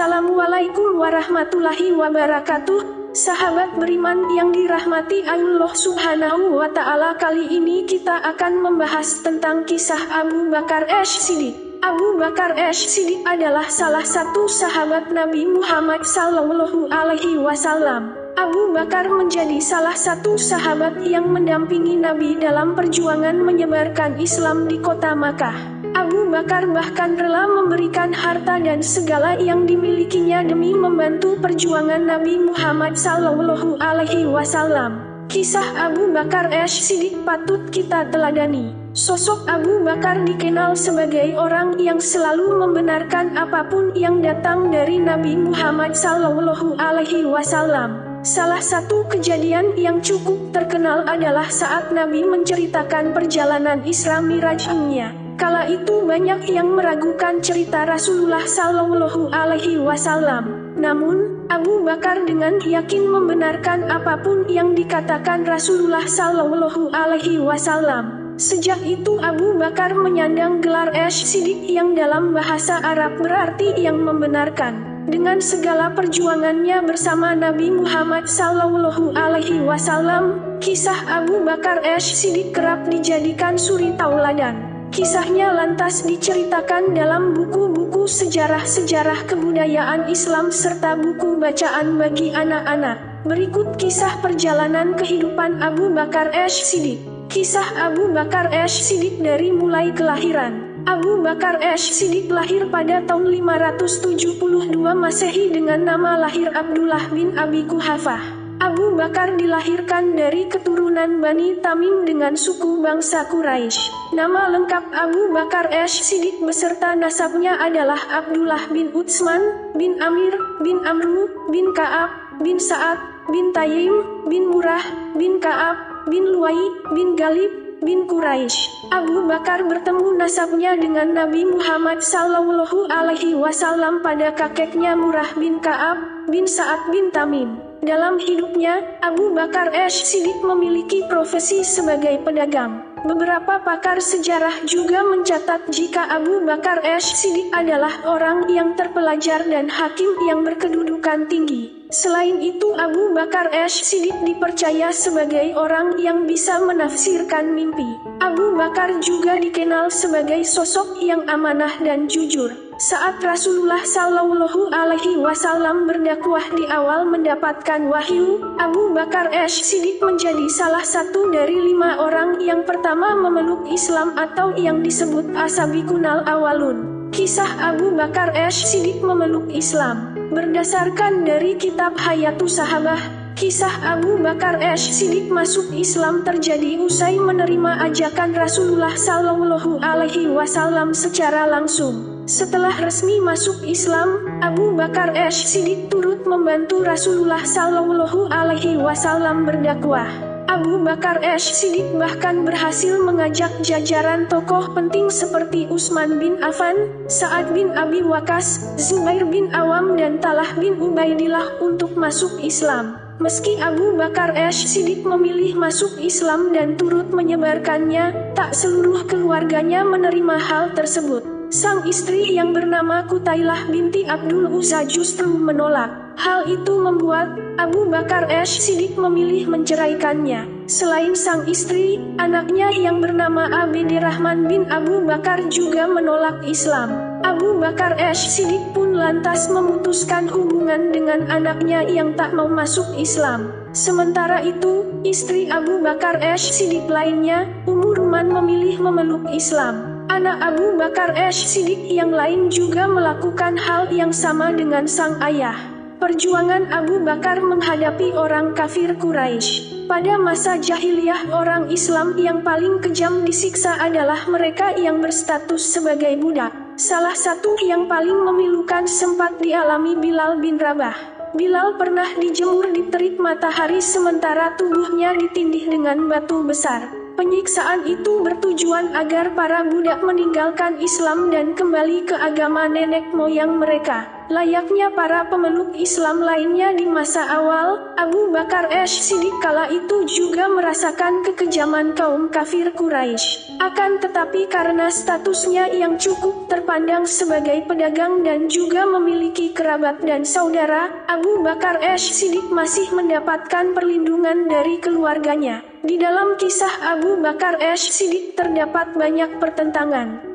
Assalamualaikum warahmatullahi wabarakatuh. Sahabat beriman yang dirahmati Allah Subhanahu wa Ta'ala, kali ini kita akan membahas tentang kisah Abu Bakar As-Siddiq. Abu Bakar As-Siddiq adalah salah satu sahabat Nabi Muhammad Sallallahu Alaihi Wasallam. Abu Bakar menjadi salah satu sahabat yang mendampingi Nabi dalam perjuangan menyebarkan Islam di kota Makkah. Abu Bakar bahkan rela memberikan harta dan segala yang dimilikinya demi membantu perjuangan Nabi Muhammad Sallallahu Alaihi Wasallam. Kisah Abu Bakar As-Siddiq patut kita teladani. Sosok Abu Bakar dikenal sebagai orang yang selalu membenarkan apapun yang datang dari Nabi Muhammad Sallallahu Alaihi Wasallam. Salah satu kejadian yang cukup terkenal adalah saat Nabi menceritakan perjalanan Isra Mi'raj-nya. Kala itu banyak yang meragukan cerita Rasulullah Sallallahu Alaihi Wasallam. Namun, Abu Bakar dengan yakin membenarkan apapun yang dikatakan Rasulullah Sallallahu Alaihi Wasallam. Sejak itu Abu Bakar menyandang gelar As-Siddiq yang dalam bahasa Arab berarti yang membenarkan. Dengan segala perjuangannya bersama Nabi Muhammad Sallallahu Alaihi Wasallam, kisah Abu Bakar As-Siddiq kerap dijadikan suri tauladan. Kisahnya lantas diceritakan dalam buku-buku sejarah-sejarah kebudayaan Islam serta buku bacaan bagi anak-anak. Berikut kisah perjalanan kehidupan Abu Bakar As-Siddiq. Kisah Abu Bakar As-Siddiq dari mulai kelahiran. Abu Bakar As-Siddiq lahir pada tahun 572 Masehi dengan nama lahir Abdullah bin Abi Quhafah. Abu Bakar dilahirkan dari keturunan Bani Tamim dengan suku bangsa Quraisy. Nama lengkap Abu Bakar As-Siddiq beserta nasabnya adalah Abdullah bin Utsman, bin Amir, bin Amru, bin Ka'ab, bin Sa'ad, bin Tayyim, bin Murrah, bin Ka'ab, bin Luwai, bin Galib, bin Quraisy. Abu Bakar bertemu nasabnya dengan Nabi Muhammad Sallallahu Alaihi Wasallam pada kakeknya Murrah bin Ka'ab, bin Sa'ad bin Tamim. Dalam hidupnya, Abu Bakar As-Siddiq memiliki profesi sebagai pedagang. Beberapa pakar sejarah juga mencatat jika Abu Bakar As-Siddiq adalah orang yang terpelajar dan hakim yang berkedudukan tinggi. Selain itu, Abu Bakar As-Siddiq dipercaya sebagai orang yang bisa menafsirkan mimpi. Abu Bakar juga dikenal sebagai sosok yang amanah dan jujur. Saat Rasulullah Sallallahu Alaihi Wasallam berdakwah di awal mendapatkan wahyu, Abu Bakar As-Siddiq menjadi salah satu dari 5 orang yang pertama memeluk Islam atau yang disebut As-Sabiqunal Awwalun. Kisah Abu Bakar As-Siddiq memeluk Islam berdasarkan dari kitab Hayatus Sahabah. Kisah Abu Bakar As-Siddiq masuk Islam terjadi usai menerima ajakan Rasulullah Sallallahu Alaihi Wasallam secara langsung. Setelah resmi masuk Islam, Abu Bakar As-Siddiq turut membantu Rasulullah Sallallahu Alaihi Wasallam berdakwah. Abu Bakar As-Siddiq bahkan berhasil mengajak jajaran tokoh penting seperti Utsman bin Affan, Sa'ad bin Abi Waqqas, Zubair bin Awam dan Talha bin Ubaidillah untuk masuk Islam. Meski Abu Bakar As-Siddiq memilih masuk Islam dan turut menyebarkannya, tak seluruh keluarganya menerima hal tersebut. Sang istri yang bernama Qutailah binti Abdul Uzza justru menolak. Hal itu membuat Abu Bakar As-Siddiq memilih menceraikannya. Selain sang istri, anaknya yang bernama Abdirrahman bin Abu Bakar juga menolak Islam. Abu Bakar As-Siddiq pun lantas memutuskan hubungan dengan anaknya yang tak mau masuk Islam. Sementara itu, istri Abu Bakar As-Siddiq lainnya, Ummu Ruman memilih memeluk Islam. Anak Abu Bakar As-Siddiq yang lain juga melakukan hal yang sama dengan sang ayah. Perjuangan Abu Bakar menghadapi orang kafir Quraisy. Pada masa jahiliyah, orang Islam yang paling kejam disiksa adalah mereka yang berstatus sebagai budak. Salah satu yang paling memilukan sempat dialami Bilal bin Rabah. Bilal pernah dijemur di terik matahari sementara tubuhnya ditindih dengan batu besar. Penyiksaan itu bertujuan agar para budak meninggalkan Islam dan kembali ke agama nenek moyang mereka. Layaknya para pemeluk Islam lainnya di masa awal, Abu Bakar As-Siddiq kala itu juga merasakan kekejaman kaum kafir Quraisy. Akan tetapi karena statusnya yang cukup terpandang sebagai pedagang dan juga memiliki kerabat dan saudara, Abu Bakar As-Siddiq masih mendapatkan perlindungan dari keluarganya. Di dalam kisah Abu Bakar As-Siddiq terdapat banyak pertentangan.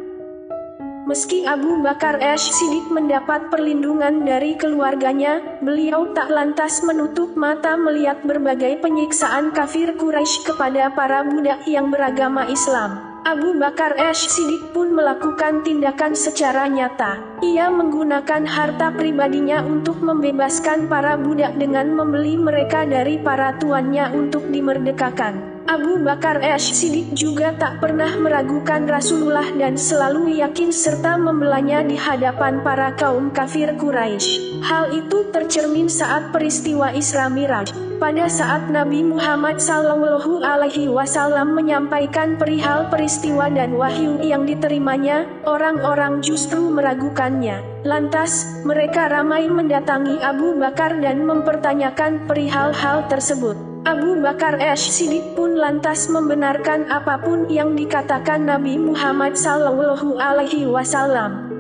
Meski Abu Bakar As-Siddiq mendapat perlindungan dari keluarganya, beliau tak lantas menutup mata melihat berbagai penyiksaan kafir Quraisy kepada para budak yang beragama Islam. Abu Bakar As-Siddiq pun melakukan tindakan secara nyata. Ia menggunakan harta pribadinya untuk membebaskan para budak dengan membeli mereka dari para tuannya untuk dimerdekakan. Abu Bakar As-Siddiq juga tak pernah meragukan Rasulullah dan selalu yakin serta membelanya di hadapan para kaum kafir Quraisy. Hal itu tercermin saat peristiwa Isra Miraj. Pada saat Nabi Muhammad SAW menyampaikan perihal peristiwa dan wahyu yang diterimanya, orang-orang justru meragukannya. Lantas, mereka ramai mendatangi Abu Bakar dan mempertanyakan perihal hal tersebut. Abu Bakar As-Siddiq pun lantas membenarkan apapun yang dikatakan Nabi Muhammad SAW.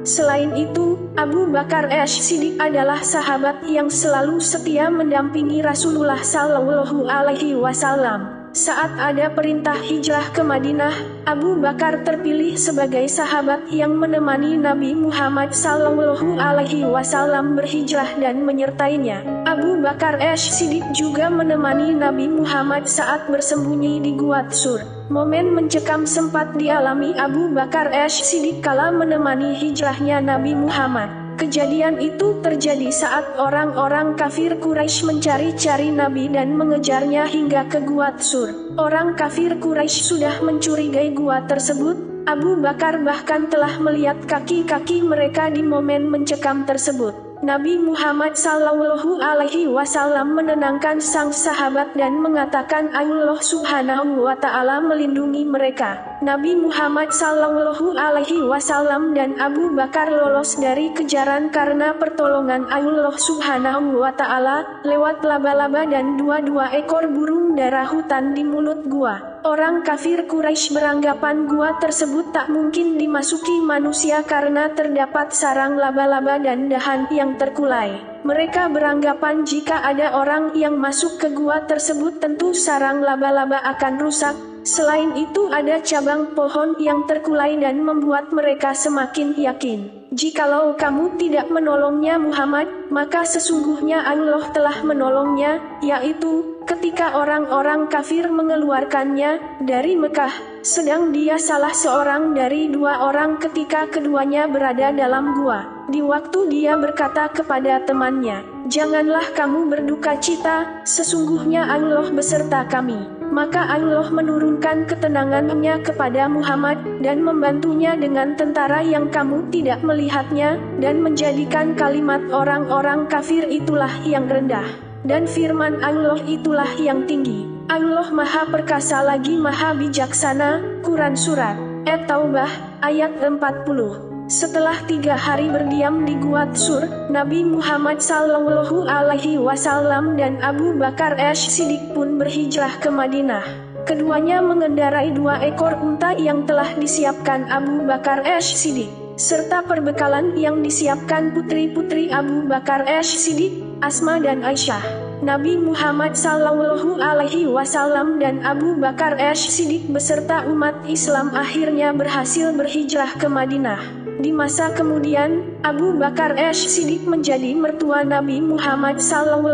Selain itu, Abu Bakar As-Siddiq adalah sahabat yang selalu setia mendampingi Rasulullah SAW. Saat ada perintah hijrah ke Madinah, Abu Bakar terpilih sebagai sahabat yang menemani Nabi Muhammad SAW berhijrah dan menyertainya. Abu Bakar As-Siddiq juga menemani Nabi Muhammad saat bersembunyi di Gua Tsur. Momen mencekam sempat dialami Abu Bakar As-Siddiq kala menemani hijrahnya Nabi Muhammad. Kejadian itu terjadi saat orang-orang kafir Quraisy mencari-cari Nabi dan mengejarnya hingga ke Gua Tsur. Orang kafir Quraisy sudah mencurigai gua tersebut. Abu Bakar bahkan telah melihat kaki-kaki mereka di momen mencekam tersebut. Nabi Muhammad SAW menenangkan sang sahabat dan mengatakan Allah Subhanahu wa Ta'ala melindungi mereka. Nabi Muhammad SAW dan Abu Bakar lolos dari kejaran karena pertolongan Allah Subhanahu wa Ta'ala lewat laba-laba dan dua ekor burung dara hutan di mulut gua. Orang kafir Quraisy beranggapan gua tersebut tak mungkin dimasuki manusia karena terdapat sarang laba-laba dan dahan yang terkulai. Mereka beranggapan jika ada orang yang masuk ke gua tersebut tentu sarang laba-laba akan rusak. Selain itu ada cabang pohon yang terkulai dan membuat mereka semakin yakin. Jikalau kamu tidak menolongnya Muhammad, maka sesungguhnya Allah telah menolongnya, yaitu ketika orang-orang kafir mengeluarkannya dari Mekah, sedang dia salah seorang dari dua orang ketika keduanya berada dalam gua. Di waktu dia berkata kepada temannya, "Janganlah kamu berduka cita, sesungguhnya Allah beserta kami." Maka Allah menurunkan ketenangannya kepada Muhammad dan membantunya dengan tentara yang kamu tidak melihatnya, dan menjadikan kalimat orang-orang kafir itulah yang rendah, dan firman Allah itulah yang tinggi. Allah Maha Perkasa lagi Maha Bijaksana. Quran Surat At-Taubah ayat 40. Setelah 3 hari berdiam di Gua Tsur, Nabi Muhammad SAW dan Abu Bakar As-Siddiq pun berhijrah ke Madinah. Keduanya mengendarai 2 ekor unta yang telah disiapkan Abu Bakar As-Siddiq, serta perbekalan yang disiapkan putri-putri Abu Bakar As-Siddiq, Asma dan Aisyah. Nabi Muhammad SAW dan Abu Bakar As-Siddiq beserta umat Islam akhirnya berhasil berhijrah ke Madinah. Di masa kemudian, Abu Bakar As-Siddiq menjadi mertua Nabi Muhammad SAW.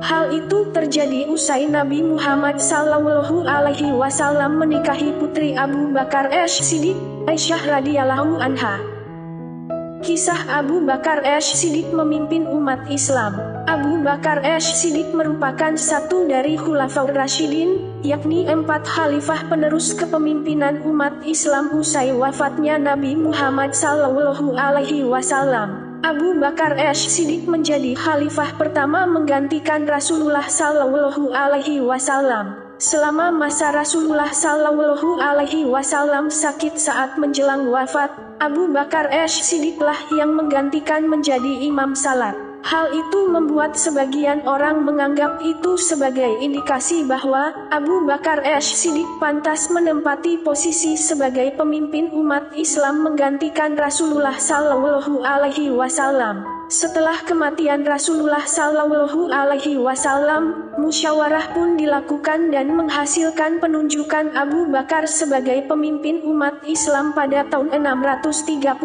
Hal itu terjadi usai Nabi Muhammad SAW menikahi putri Abu Bakar As-Siddiq, Aisyah radhiyallahu anha. Kisah Abu Bakar As-Siddiq memimpin umat Islam. Abu Bakar As-Siddiq merupakan satu dari Khulafaur Rasyidin, yakni 4 khalifah penerus kepemimpinan umat Islam usai wafatnya Nabi Muhammad SAW. Abu Bakar As-Siddiq menjadi khalifah pertama menggantikan Rasulullah SAW. Selama masa Rasulullah Shallallahu Alaihi Wasallam sakit saat menjelang wafat, Abu Bakar As-Siddiq-lah yang menggantikan menjadi imam salat. Hal itu membuat sebagian orang menganggap itu sebagai indikasi bahwa Abu Bakar As-Siddiq pantas menempati posisi sebagai pemimpin umat Islam menggantikan Rasulullah Shallallahu Alaihi Wasallam. Setelah kematian Rasulullah Shallallahu Alaihi Wasallam, musyawarah pun dilakukan dan menghasilkan penunjukan Abu Bakar sebagai pemimpin umat Islam pada tahun 632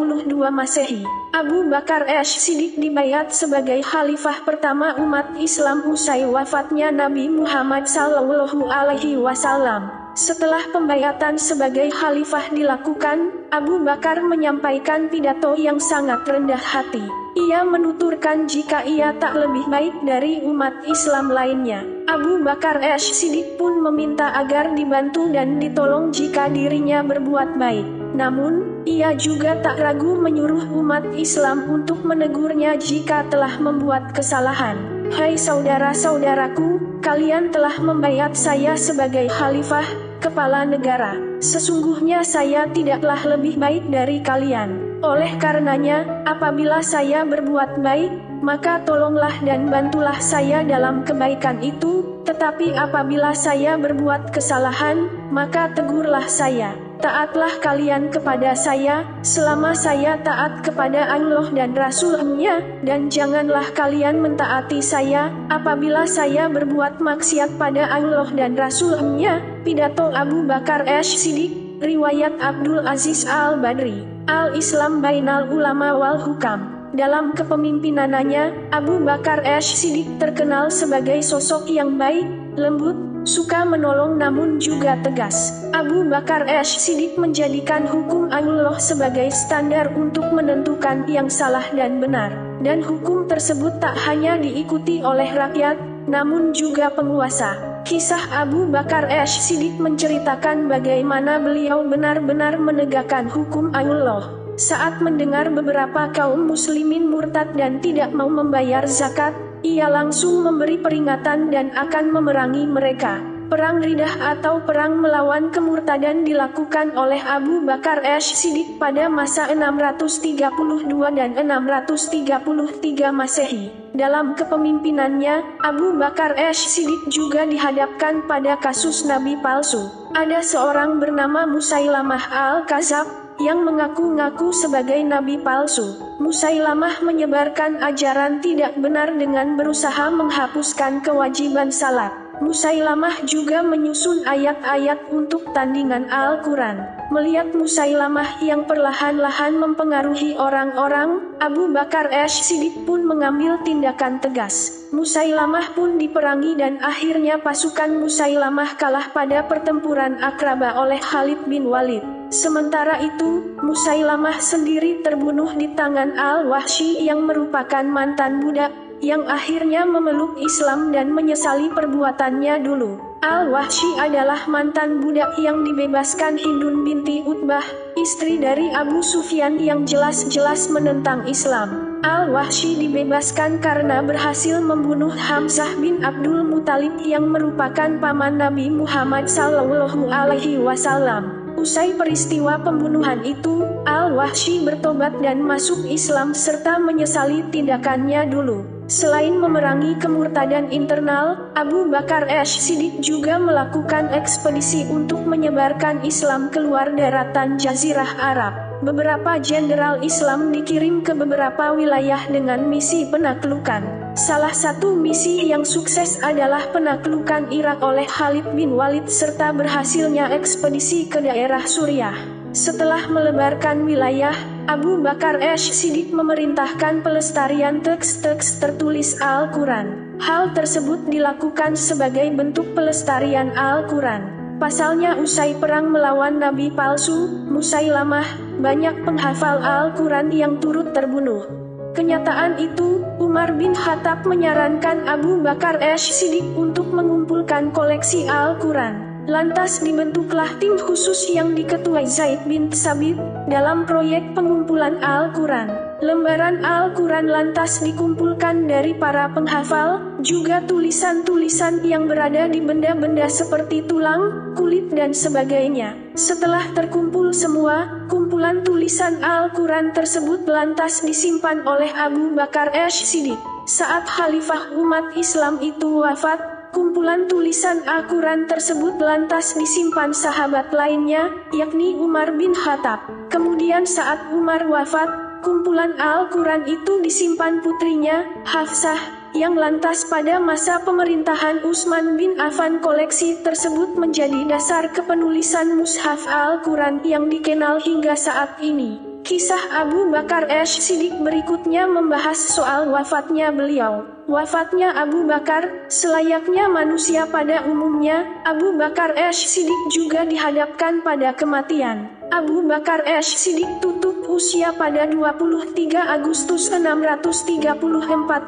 Masehi. Abu Bakar As-Siddiq dibayat sebagai khalifah pertama umat Islam usai wafatnya Nabi Muhammad Shallallahu Alaihi Wasallam. Setelah pembayatan sebagai khalifah dilakukan, Abu Bakar menyampaikan pidato yang sangat rendah hati. Ia menuturkan jika ia tak lebih baik dari umat Islam lainnya. Abu Bakar As-Siddiq pun meminta agar dibantu dan ditolong jika dirinya berbuat baik. Namun, ia juga tak ragu menyuruh umat Islam untuk menegurnya jika telah membuat kesalahan. Hai saudara-saudaraku, kalian telah membayat saya sebagai khalifah, kepala negara. Sesungguhnya saya tidaklah lebih baik dari kalian. Oleh karenanya, apabila saya berbuat baik, maka tolonglah dan bantulah saya dalam kebaikan itu, tetapi apabila saya berbuat kesalahan, maka tegurlah saya. Taatlah kalian kepada saya, selama saya taat kepada Allah dan Rasul-Nya, dan janganlah kalian mentaati saya, apabila saya berbuat maksiat pada Allah dan Rasul-Nya. Pidato Abu Bakar As-Siddiq, riwayat Abdul Aziz Al-Badri, Al-Islam Bainal Ulama wal Hukam. Dalam kepemimpinannya, Abu Bakar As-Siddiq terkenal sebagai sosok yang baik, lembut, suka menolong namun juga tegas. Abu Bakar As-Siddiq menjadikan hukum Allah sebagai standar untuk menentukan yang salah dan benar. Dan hukum tersebut tak hanya diikuti oleh rakyat, namun juga penguasa. Kisah Abu Bakar As-Siddiq menceritakan bagaimana beliau benar-benar menegakkan hukum Allah. Saat mendengar beberapa kaum muslimin murtad dan tidak mau membayar zakat, ia langsung memberi peringatan dan akan memerangi mereka. Perang Riddah atau perang melawan kemurtadan dilakukan oleh Abu Bakar As-Siddiq pada masa 632 dan 633 Masehi. Dalam kepemimpinannya, Abu Bakar As-Siddiq juga dihadapkan pada kasus nabi palsu. Ada seorang bernama Musailamah Al-Kazab yang mengaku-ngaku sebagai nabi palsu. Musailamah menyebarkan ajaran tidak benar dengan berusaha menghapuskan kewajiban salat. Musailamah juga menyusun ayat-ayat untuk tandingan Al-Quran. Melihat Musailamah yang perlahan-lahan mempengaruhi orang-orang, Abu Bakar As-Siddiq pun mengambil tindakan tegas. Musailamah pun diperangi dan akhirnya pasukan Musailamah kalah pada pertempuran Aqrabah oleh Khalid bin Walid. Sementara itu, Musailamah sendiri terbunuh di tangan Al-Wahsy yang merupakan mantan budak, yang akhirnya memeluk Islam dan menyesali perbuatannya dulu. Al-Wahsy adalah mantan budak yang dibebaskan Hindun binti Utbah, istri dari Abu Sufyan yang jelas-jelas menentang Islam. Al-Wahsy dibebaskan karena berhasil membunuh Hamzah bin Abdul Muthalib yang merupakan paman Nabi Muhammad Sallallahu Alaihi Wasallam. Usai peristiwa pembunuhan itu, Al-Wahsy bertobat dan masuk Islam serta menyesali tindakannya dulu. Selain memerangi kemurtadan internal, Abu Bakar As-Siddiq juga melakukan ekspedisi untuk menyebarkan Islam keluar daratan Jazirah Arab. Beberapa jenderal Islam dikirim ke beberapa wilayah dengan misi penaklukan. Salah satu misi yang sukses adalah penaklukan Irak oleh Khalid bin Walid serta berhasilnya ekspedisi ke daerah Suriah. Setelah melebarkan wilayah, Abu Bakar As-Siddiq memerintahkan pelestarian teks-teks tertulis Al-Quran. Hal tersebut dilakukan sebagai bentuk pelestarian Al-Quran. Pasalnya usai perang melawan nabi palsu, Musailamah, banyak penghafal Al-Quran yang turut terbunuh. Kenyataan itu, Umar bin Khattab menyarankan Abu Bakar As-Siddiq untuk mengumpulkan koleksi Al-Quran. Lantas dibentuklah tim khusus yang diketuai Zaid bin Tsabit dalam proyek pengumpulan Al-Quran. Lembaran Al-Quran lantas dikumpulkan dari para penghafal, juga tulisan-tulisan yang berada di benda-benda seperti tulang, kulit dan sebagainya. Setelah terkumpul semua, kumpulan tulisan Al-Quran tersebut lantas disimpan oleh Abu Bakar As-Siddiq. Saat Khalifah umat Islam itu wafat, kumpulan tulisan Al-Quran tersebut lantas disimpan sahabat lainnya, yakni Umar bin Khattab. Kemudian saat Umar wafat, kumpulan Al-Quran itu disimpan putrinya, Hafsah, yang lantas pada masa pemerintahan Utsman bin Affan koleksi tersebut menjadi dasar kepenulisan mushaf Al-Quran yang dikenal hingga saat ini. Kisah Abu Bakar As-Siddiq berikutnya membahas soal wafatnya beliau. Wafatnya Abu Bakar, selayaknya manusia pada umumnya, Abu Bakar As-Siddiq juga dihadapkan pada kematian. Abu Bakar As-Siddiq tutup usia pada 23 Agustus 634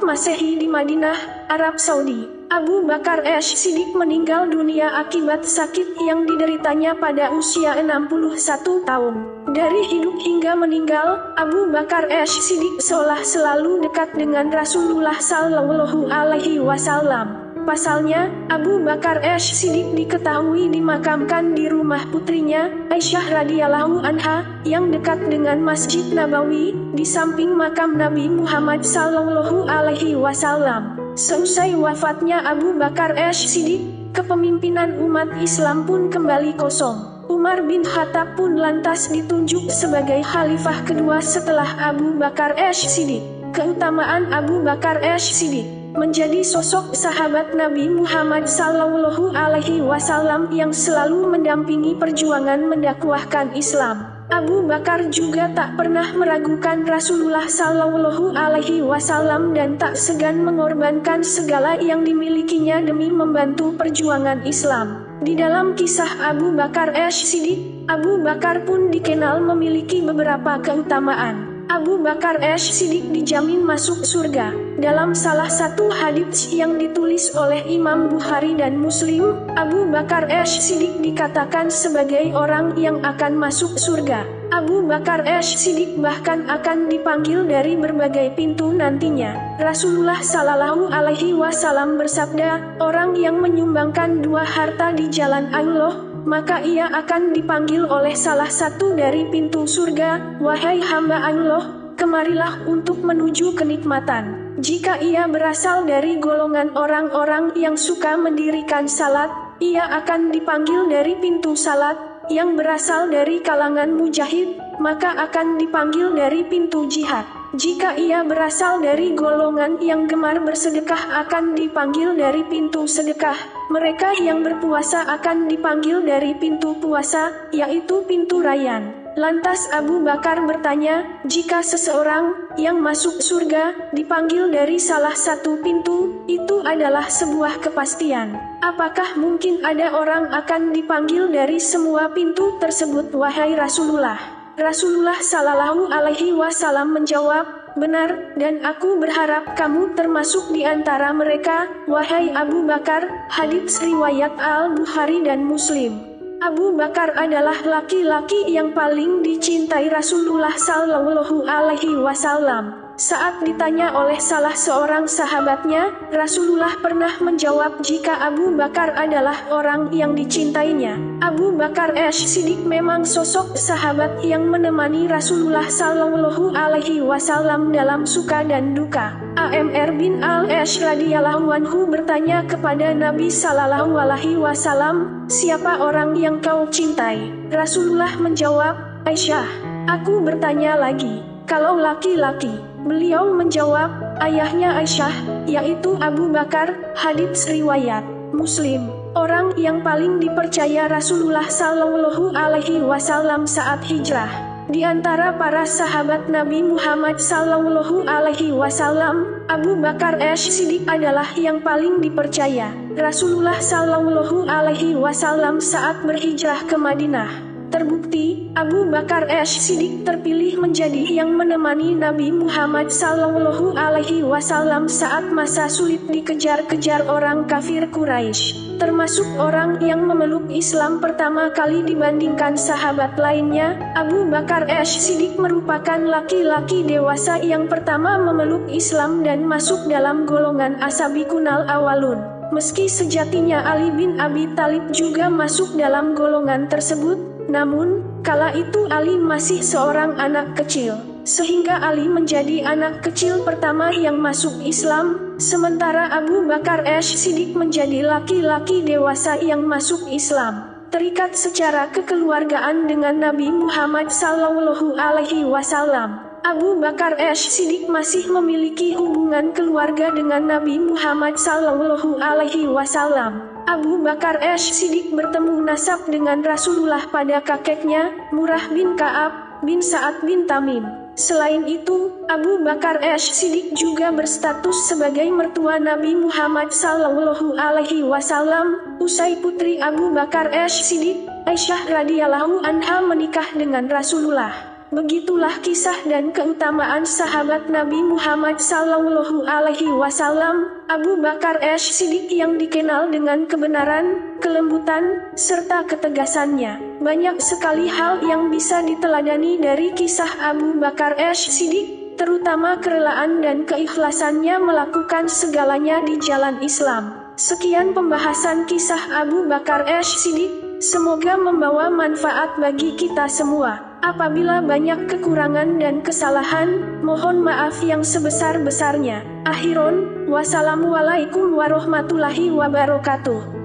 Masehi di Madinah, Arab Saudi. Abu Bakar As-Siddiq meninggal dunia akibat sakit yang dideritanya pada usia 61 tahun. Dari hidup hingga meninggal, Abu Bakar As-Siddiq seolah selalu dekat dengan Rasulullah Shallallahu Alaihi Wasallam. Pasalnya, Abu Bakar As-Siddiq diketahui dimakamkan di rumah putrinya, Aisyah radhiyallahu anha, yang dekat dengan Masjid Nabawi, di samping makam Nabi Muhammad Shallallahu Alaihi Wasallam. Seusai wafatnya Abu Bakar As-Siddiq, kepemimpinan umat Islam pun kembali kosong. Umar bin Khattab pun lantas ditunjuk sebagai khalifah kedua setelah Abu Bakar As-Siddiq. Keutamaan Abu Bakar As-Siddiq: menjadi sosok sahabat Nabi Muhammad Sallallahu Alaihi Wasallam yang selalu mendampingi perjuangan mendakwahkan Islam. Abu Bakar juga tak pernah meragukan Rasulullah Sallallahu Alaihi Wasallam dan tak segan mengorbankan segala yang dimilikinya demi membantu perjuangan Islam. Di dalam kisah Abu Bakar As-Siddiq, Abu Bakar pun dikenal memiliki beberapa keutamaan. Abu Bakar As-Siddiq dijamin masuk surga. Dalam salah satu hadits yang ditulis oleh Imam Bukhari dan Muslim, Abu Bakar As-Siddiq dikatakan sebagai orang yang akan masuk surga. Abu Bakar As-Siddiq bahkan akan dipanggil dari berbagai pintu nantinya. Rasulullah Sallallahu Alaihi Wasallam bersabda, orang yang menyumbangkan 2 harta di jalan Allah, maka ia akan dipanggil oleh salah satu dari pintu surga, wahai hamba Allah, kemarilah untuk menuju kenikmatan. Jika ia berasal dari golongan orang-orang yang suka mendirikan salat, ia akan dipanggil dari pintu salat. Yang berasal dari kalangan mujahid, maka akan dipanggil dari pintu jihad. Jika ia berasal dari golongan yang gemar bersedekah, akan dipanggil dari pintu sedekah. Mereka yang berpuasa akan dipanggil dari pintu puasa, yaitu pintu rayyan. Lantas Abu Bakar bertanya, jika seseorang yang masuk surga dipanggil dari salah satu pintu, itu adalah sebuah kepastian. Apakah mungkin ada orang akan dipanggil dari semua pintu tersebut, wahai Rasulullah? Rasulullah Sallallahu Alaihi Wasallam menjawab, benar, dan aku berharap kamu termasuk di antara mereka, wahai Abu Bakar. Hadits riwayat Al-Bukhari dan Muslim. Abu Bakar adalah laki-laki yang paling dicintai Rasulullah Sallallahu Alaihi Wasallam. Saat ditanya oleh salah seorang sahabatnya, Rasulullah pernah menjawab jika Abu Bakar adalah orang yang dicintainya. Abu Bakar As-Siddiq memang sosok sahabat yang menemani Rasulullah Sallallahu Alaihi Wasallam dalam suka dan duka. Amr bin Al-As radhiyallahu anhu bertanya kepada Nabi Sallallahu Alaihi Wasallam, siapa orang yang kau cintai? Rasulullah menjawab, Aisyah. Aku bertanya lagi, kalau laki-laki? Beliau menjawab, ayahnya Aisyah, yaitu Abu Bakar. Hadits riwayat Muslim. Orang yang paling dipercaya Rasulullah Sallallahu Alaihi Wasallam saat hijrah. Di antara para sahabat Nabi Muhammad Sallallahu Alaihi Wasallam, Abu Bakar As-Siddiq adalah yang paling dipercaya Rasulullah Sallallahu Alaihi Wasallam saat berhijrah ke Madinah. Terbukti, Abu Bakar As-Siddiq terpilih menjadi yang menemani Nabi Muhammad Sallallahu Alaihi Wasallam saat masa sulit dikejar-kejar orang kafir Quraisy. Termasuk orang yang memeluk Islam pertama kali dibandingkan sahabat lainnya, Abu Bakar As-Siddiq merupakan laki-laki dewasa yang pertama memeluk Islam dan masuk dalam golongan as-sabiqunal awwalun. Meski sejatinya Ali bin Abi Thalib juga masuk dalam golongan tersebut, namun, kala itu Ali masih seorang anak kecil, sehingga Ali menjadi anak kecil pertama yang masuk Islam, sementara Abu Bakar As-Siddiq menjadi laki-laki dewasa yang masuk Islam. Terikat secara kekeluargaan dengan Nabi Muhammad Sallallahu Alaihi Wasallam, Abu Bakar As-Siddiq masih memiliki hubungan keluarga dengan Nabi Muhammad Sallallahu Alaihi Wasallam. Abu Bakar As-Siddiq bertemu nasab dengan Rasulullah pada kakeknya, Murrah bin Ka'ab bin Sa'ad bin Tamim. Selain itu, Abu Bakar As-Siddiq juga berstatus sebagai mertua Nabi Muhammad Sallallahu Alaihi Wasallam. Usai putri Abu Bakar As-Siddiq, Aisyah radhiyallahu anha menikah dengan Rasulullah. Begitulah kisah dan keutamaan sahabat Nabi Muhammad Sallallahu Alaihi Wasallam, Abu Bakar As-Siddiq yang dikenal dengan kebenaran, kelembutan, serta ketegasannya. Banyak sekali hal yang bisa diteladani dari kisah Abu Bakar As-Siddiq, terutama kerelaan dan keikhlasannya melakukan segalanya di jalan Islam. Sekian pembahasan kisah Abu Bakar As-Siddiq, semoga membawa manfaat bagi kita semua. Apabila banyak kekurangan dan kesalahan, mohon maaf yang sebesar-besarnya. Akhirun, wassalamualaikum warahmatullahi wabarakatuh.